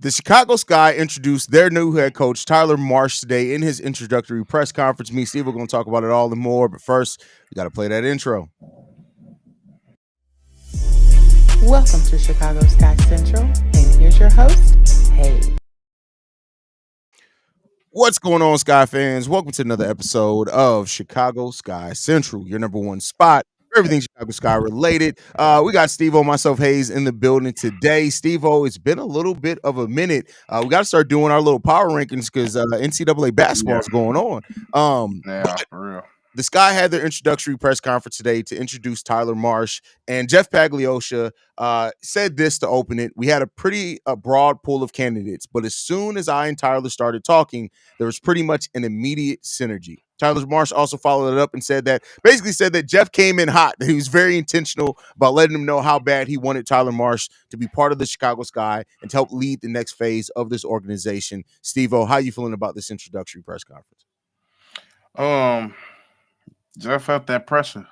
The Chicago Sky introduced their new head coach, Tyler Marsh, today in his introductory press conference. Me and Steve are going to talk about it all and more, but first, we got to play that intro. Welcome to Chicago Sky Central, and here's your host, Haize. What's going on, Sky fans? Welcome to another episode of Chicago Sky Central, your number one spot for everything Chicago Sky related. We got Stevo, myself, Haize in the building today. Stevo, it's been a little bit of a minute. We got to start doing our little power rankings because NCAA basketball is going on. But For real. the Sky had their introductory press conference today to introduce Tyler Marsh, and Jeff Pagliosha said this to open it. We had a pretty broad pool of candidates, but as soon as I and Tyler started talking, there was pretty much an immediate synergy. Tyler Marsh also followed it up and said that Jeff came in hot, that he was very intentional about letting him know how bad he wanted Tyler Marsh to be part of the Chicago Sky and to help lead the next phase of this organization. Steve-O, how you feeling about this introductory press conference? Jeff felt that pressure.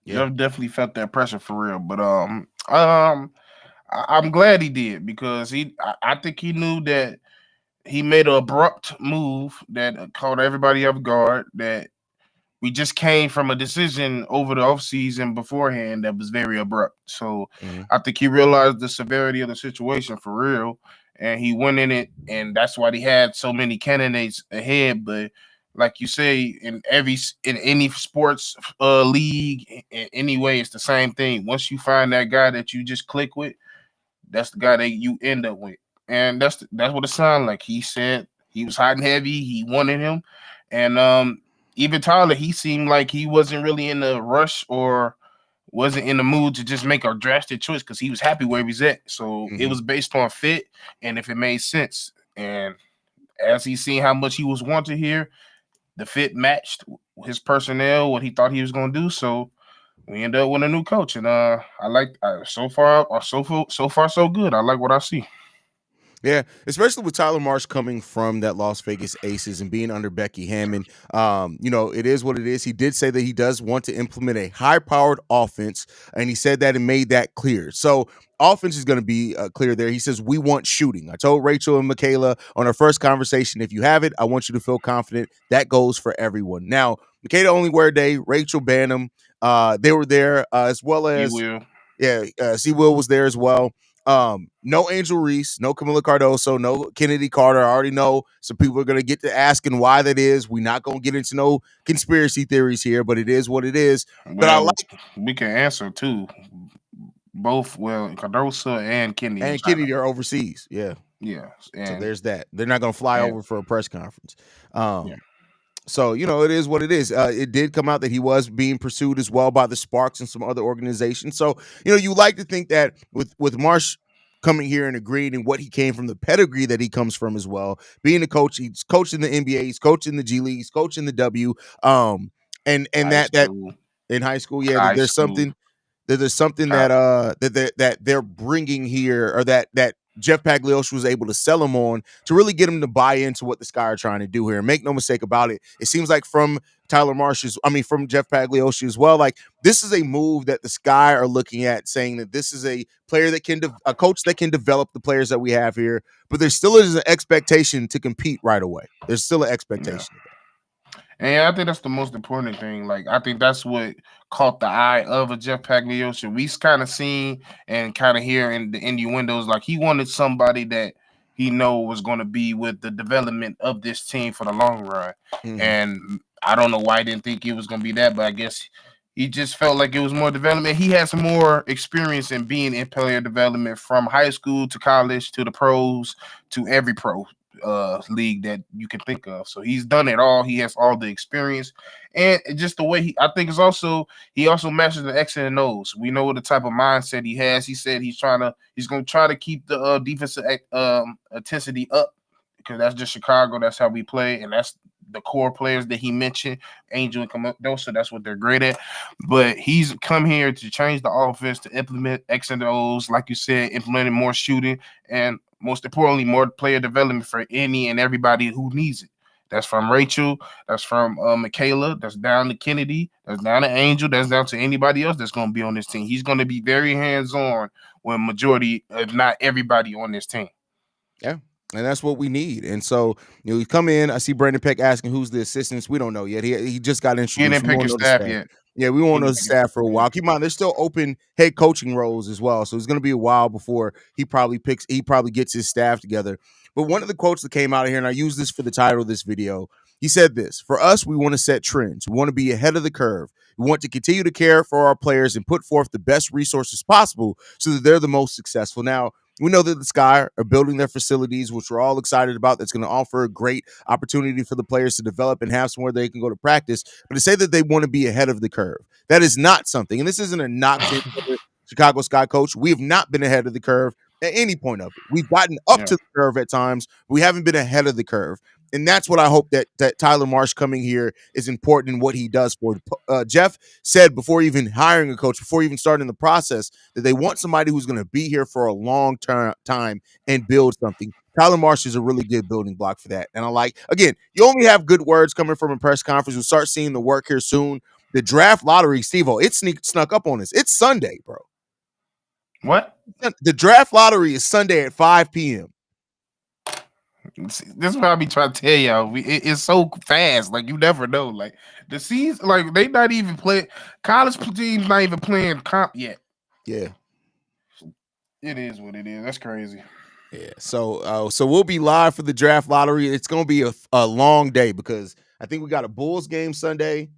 Yeah. Jeff definitely felt that pressure for real. But I'm glad he did because I think he knew that he made an abrupt move that caught everybody off guard. That we just came from a decision over the offseason beforehand that was very abrupt. So I think he realized the severity of the situation for real, and he went in it, and that's why he had so many candidates ahead. But like you say, in any sports league, anyway, it's the same thing. Once you find that guy that you just click with, that's the guy that you end up with, and that's what it sounded like. He said he was hot and heavy. He wanted him, and even Tyler, he seemed like he wasn't really in a rush or wasn't in the mood to just make a drastic choice because he was happy where he's at. So it was based on fit and if it made sense. And as he seen how much he was wanted here, the fit matched his personnel, what he thought he was going to do. So we end up with a new coach, and I like so far so good. I like what I see. Yeah, especially with Tyler Marsh coming from that Las Vegas Aces and being under Becky Hammon. It is what it is. He did say that he does want to implement a high-powered offense, and he said that and made that clear. So offense is going to be clear there. He says, we want shooting. I told Rachel and Michaela on our first conversation, if you have it, I want you to feel confident. That goes for everyone. Now, Michaela only wear a day, Rachel Banham, they were there as well as C. Will was there as well. No Angel Reese, no Camila Cardoso, no Kennedy Carter. I already know some people are going to get to asking why that is. We're not going to get into no conspiracy theories here, but it is what it is. Well, we can answer too. Both, Cardoso and Kennedy. And Kennedy are overseas. Yeah. Yeah. So there's that. They're not going to fly over for a press conference. So, it is what it is. It did come out that he was being pursued as well by the Sparks and some other organizations. So, you like to think that with Marsh coming here and agreeing and what he came from, the pedigree that he comes from as well, being a coach, he's coached in the NBA, he's coached in the G League, he's coached in the W, and that in high school, there's something that they're bringing here, or that Jeff Pagliosha was able to sell him on to really get him to buy into what the Sky are trying to do here. And make no mistake about it, it seems like from Jeff Pagliosha as well, like this is a move that the Sky are looking at, saying that this is a player that a coach that can develop the players that we have here, but there still is an expectation to compete right away. There's still an expectation. Yeah. And I think that's the most important thing. Like, I think that's what caught the eye of a Jeff Pagliosha. We kind of seen and kind of hear in the innuendos, like he wanted somebody that he know was going to be with the development of this team for the long run. And I don't know why I didn't think it was going to be that, but I guess he just felt like it was more development. He has some more experience in being in player development from high school to college to the pros to every pro league that you can think of. So he's done it all. He has all the experience, and just the way he also masters the X and O's. We know what the type of mindset he has. He said he's going to try to keep the defensive intensity up, because that's just Chicago. That's how we play, and that's the core players that he mentioned, Angel and Caoch. That's what they're great at. But he's come here to change the offense, to implement X and O's, like you said, implementing more shooting, and most importantly, more player development for any and everybody who needs it. That's from Rachel. That's from Michaela. That's down to Kennedy. That's down to Angel. That's down to anybody else that's going to be on this team. He's going to be very hands-on with majority, if not everybody, on this team. Yeah. And that's what we need. And so, you come in. I see Brandon Peck asking who's the assistants. We don't know yet. He just got He introduced. didn't We pick won't his know the staff staff. yet. Yeah, we He won't know didn't the pick his staff for a staff yet. while. Keep in mind, there's still open head coaching roles as well. So it's going to be a while before he probably gets his staff together. But one of the quotes that came out of here, and I use this for the title of this video, he said this: "For us, we want to set trends. We want to be ahead of the curve. We want to continue to care for our players and put forth the best resources possible so that they're the most successful." Now, we know that the Sky are building their facilities, which we're all excited about. That's going to offer a great opportunity for the players to develop and have somewhere they can go to practice. But to say that they want to be ahead of the curve, that is not something. And this isn't a knock to the Chicago Sky coach. We have not been ahead of the curve at any point of it. We've gotten up Yeah. to the curve at times. But we haven't been ahead of the curve. And that's what I hope that Tyler Marsh coming here is important in what he does for. Jeff said before even hiring a coach, before even starting the process, that they want somebody who's going to be here for a long time and build something. Tyler Marsh is a really good building block for that. And I like, again, you only have good words coming from a press conference. We'll start seeing the work here soon. The draft lottery, Stevo, it snuck up on us. It's Sunday, bro. What? The draft lottery is Sunday at 5 p.m. This is what I be trying to tell y'all. It's so fast. Like, you never know. Like, the season, like, they not even playing. College teams not even playing comp yet. Yeah. It is what it is. That's crazy. Yeah. So we'll be live for the draft lottery. It's going to be a long day because I think we got a Bulls game Sunday.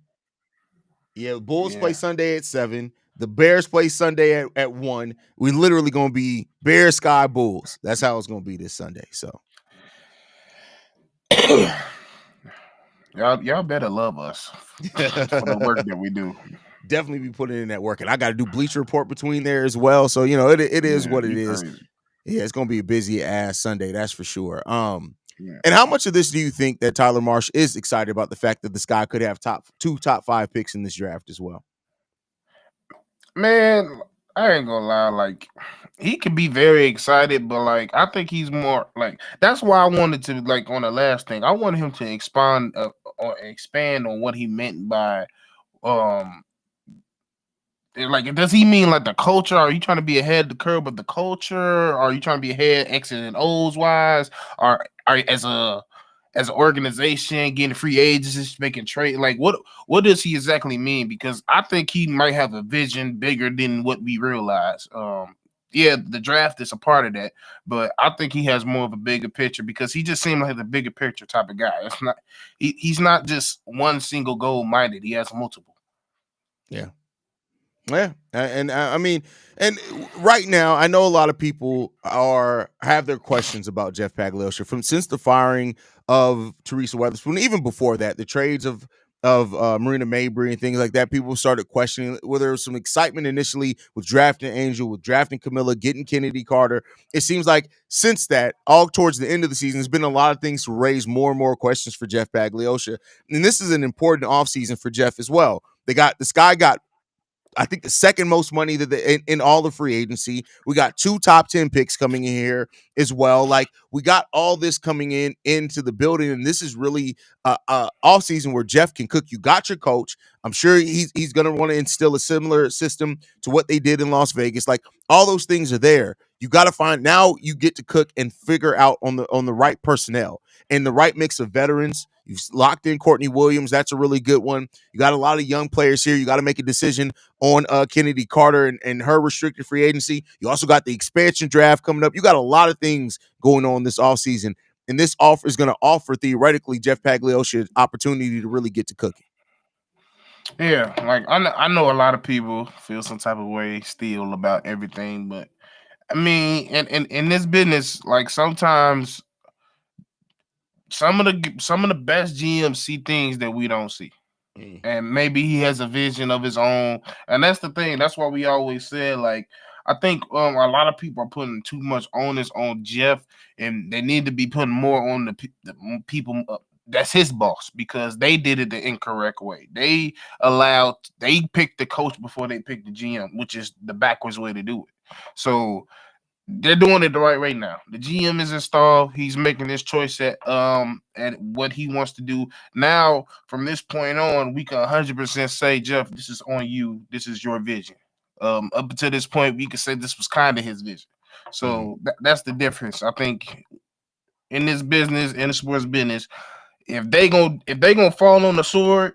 Yeah, Bulls play Yeah. Sunday at 7. The Bears play Sunday at 1. We literally going to be Bears, Sky, Bulls. That's how it's going to be this Sunday. So y'all better love us for the work that we do. definitely be putting in that work. And I got to do Bleacher Report between there as well. So, it is Yeah, what it you is. crazy. Yeah, it's going to be a busy ass Sunday. That's for sure. Yeah. And how much of this do you think that Tyler Marsh is excited about the fact that the Sky could have top 5 picks in this draft as well? Man, I ain't gonna lie, like, he could be very excited, but like, I think he's more like, that's why I wanted to, like, on the last thing, I wanted him to expand on what he meant by um like, does he mean like the culture? Are you trying to be ahead of the curve of the culture? Are you trying to be ahead X's and O's wise? Are as an organization getting free agents, making trade? Like, what does he exactly mean? Because I think he might have a vision bigger than what we realize. Yeah, the draft is a part of that, but I think he has more of a bigger picture because he just seemed like the bigger picture type of guy. It's not he's not just one single goal minded. He has multiple. Yeah. Yeah, and I mean, and right now, I know a lot of people have their questions about Jeff Paglioccia from since the firing of Teresa Weatherspoon, even before that, the trades of Marina Mabry and things like that. People started questioning whether there was some excitement initially with drafting Angel, with drafting Camilla, getting Kennedy Carter. It seems like since that, all towards the end of the season, there's been a lot of things to raise more and more questions for Jeff Paglioccia, and this is an important offseason for Jeff as well. The Sky got, I think, the second most money that in all the free agency. We got 2 top 10 picks coming in here as well. Like, we got all this coming into the building, and this is really off season where Jeff can cook. You got your coach. I'm sure he's going to want to instill a similar system to what they did in Las Vegas. Like, all those things are there. You got to find, now you get to cook and figure out on the right personnel and the right mix of veterans. You've locked in Courtney Williams. That's a really good one. You got a lot of young players here. You got to make a decision on Kennedy Carter and her restricted free agency. You also got the expansion draft coming up. You got a lot of things going on this offseason. And this offer is going to offer, theoretically, Jeff Paglioccia an opportunity to really get to cooking. Yeah, like, I know a lot of people feel some type of way still about everything, but I mean, in this business, like, sometimes some of the best GMs see things that we don't see. And maybe he has a vision of his own, and that's the thing. That's why we always said, like, I think a lot of people are putting too much onus on Jeff, and they need to be putting more on the people that's his boss, because they did it the incorrect way. They picked the coach before they picked the GM, which is the backwards way to do it. So they're doing it the right way now. The GM is installed. He's making his choice at what he wants to do. Now, from this point on, we can 100% say, Jeff, this is on you. This is your vision. Up until this point, we could say this was kind of his vision. So that's the difference. I think in this business, in the sports business, if they gonna fall on the sword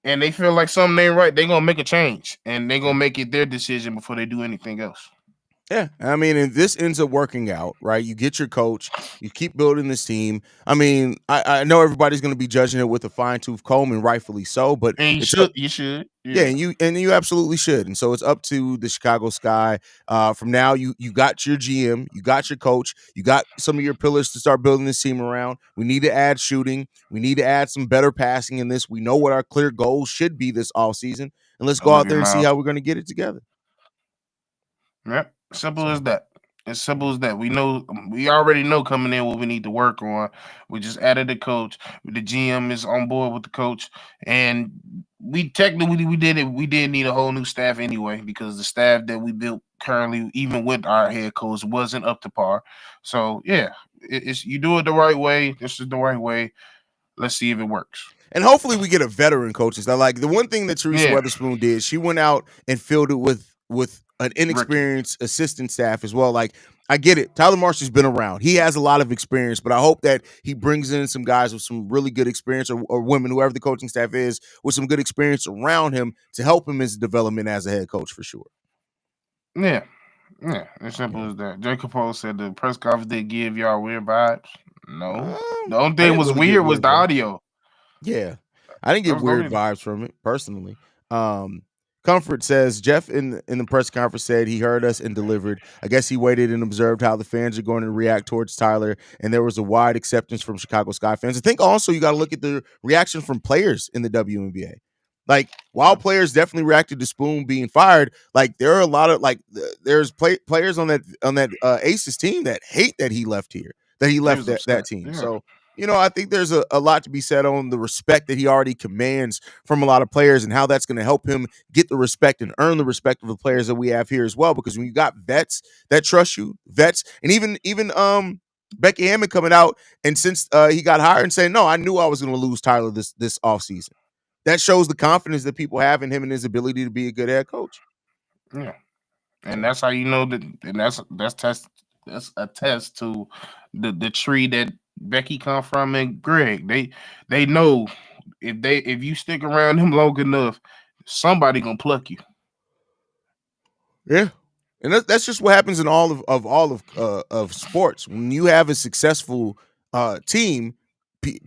and they feel like something ain't right, they gonna make a change and they gonna make it their decision before they do anything else. Yeah, I mean, and this ends up working out, right? You get your coach, you keep building this team. I mean, I know everybody's going to be judging it with a fine tooth comb, and rightfully so. But And it's up, you should, yeah, yeah. and you absolutely should. And so it's up to the Chicago Sky. From now, you got your GM, you got your coach, you got some of your pillars to start building this team around. We need to add shooting. We need to add some better passing in this. We know what our clear goals should be this offseason, and let's Oh, go look out at there and see Miles. how we're going to get it together. Yep. Simple So. as that. As simple as that. We already know coming in what we need to work on. We just added the coach. The GM is on board with the coach. And we technically we did it. We did need a whole new staff anyway, because the staff that we built currently, even with our head coach, wasn't up to par. So yeah, it's you do it the right way. This is the right way. Let's see if it works. And hopefully we get a veteran coaches. Now, like the one thing that Teresa Yeah, Weatherspoon did, she went out and filled it with an rookie. inexperienced assistant staff as well. Like I get it. Tyler Marsh has been around. He has a lot of experience, but I hope that he brings in some guys with some really good experience, or women, whoever the coaching staff is, with some good experience around him to help him in his development as a head coach for sure. Yeah. Yeah, as simple Yeah. as that. Jacob Post said the press conference did give y'all weird vibes. No. The only I thing didn't was really get weird was weird the vibes. audio. Yeah. I didn't That get was the weird only vibes from it personally. Comfort says Jeff in the press conference said he heard us and delivered. I guess he waited and observed how the fans are going to react towards Tyler, and there was a wide acceptance from Chicago Sky fans. I think also you got to look at the reaction from players in the WNBA. Like while players definitely reacted to Spoon being fired, like there are a lot of there's players on that Aces team that hate that he left here, that he They left was that upset. team. Yeah. So I think there's a lot to be said on the respect that he already commands from a lot of players and how that's going to help him get the respect and earn the respect of the players that we have here as well. Because when you got vets that trust you, vets, and even Becky Hammond coming out and since he got hired and saying, no, I knew I was going to lose Tyler this offseason. That shows the confidence that people have in him and his ability to be a good head coach. Yeah. And So. that's how you know that, and that's a test to the tree that Becky come from and Greg. They know if you stick around him long enough, somebody gonna pluck you. Yeah. And that's just what happens in all of sports. When you have a successful team,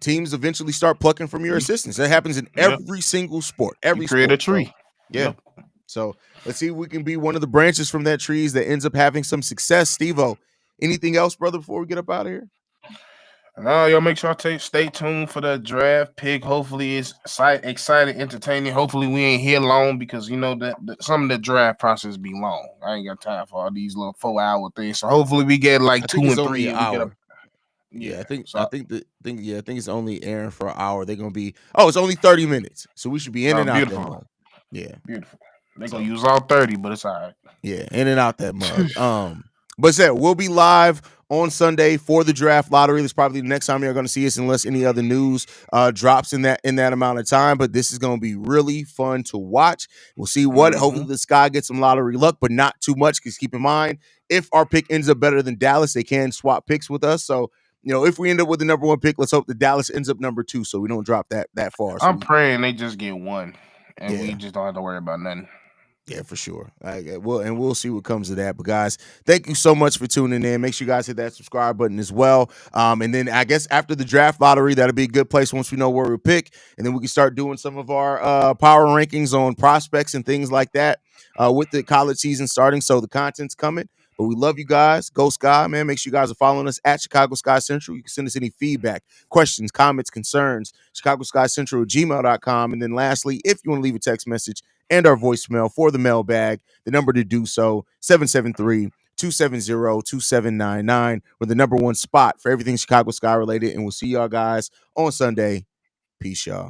teams eventually start plucking from your assistants. That happens in Yep. every single sport, You every create a sport. So, tree. yeah. Yep. So let's see if we can be one of the branches from that trees that ends up having some success. Stevo, anything else, brother, before we get up out of here? Y'all make sure stay tuned for the draft pick. Hopefully, it's exciting, entertaining. Hopefully, we ain't here long because you know that some of the draft process be long. I ain't got time for all these little 4 hour things. So hopefully, we get like I two think it's and only three, an and we get a hour. Yeah, yeah. I think So I think it's only airing for an hour. They're gonna be it's only 30 minutes. So we should be in and out that beautiful, mug. Yeah. beautiful. They gonna So use all 30, but it's all right. yeah, in and out that mug. But said we'll be live on Sunday for the draft lottery. That's probably the next time you're going to see us, unless any other news drops in that amount of time. But this is going to be really fun to watch. We'll see what. Hopefully, the Sky gets some lottery luck, but not too much. Because keep in mind, if our pick ends up better than Dallas, they can swap picks with us. So if we end up with the number one pick, let's hope that Dallas ends up number two, so we don't drop that far. So I'm praying they just get one, and we yeah. just don't have to worry about nothing. Yeah, for sure. We'll see what comes of that. But guys, thank you so much for tuning in. Make sure you guys hit that subscribe button as well. And then I guess after the draft lottery, that'll be a good place once we know where we pick, and then we can start doing some of our power rankings on prospects and things like that with the college season starting. So the content's coming. But we love you guys. Go Sky, man. Make sure you guys are following us at Chicago Sky Central. You can send us any feedback, questions, comments, concerns, ChicagoSkyCentral@gmail.com. And then lastly, if you want to leave a text message and our voicemail for the mailbag, the number to do so, 773-270-2799. We're the number one spot for everything Chicago Sky related. And we'll see y'all guys on Sunday. Peace, y'all.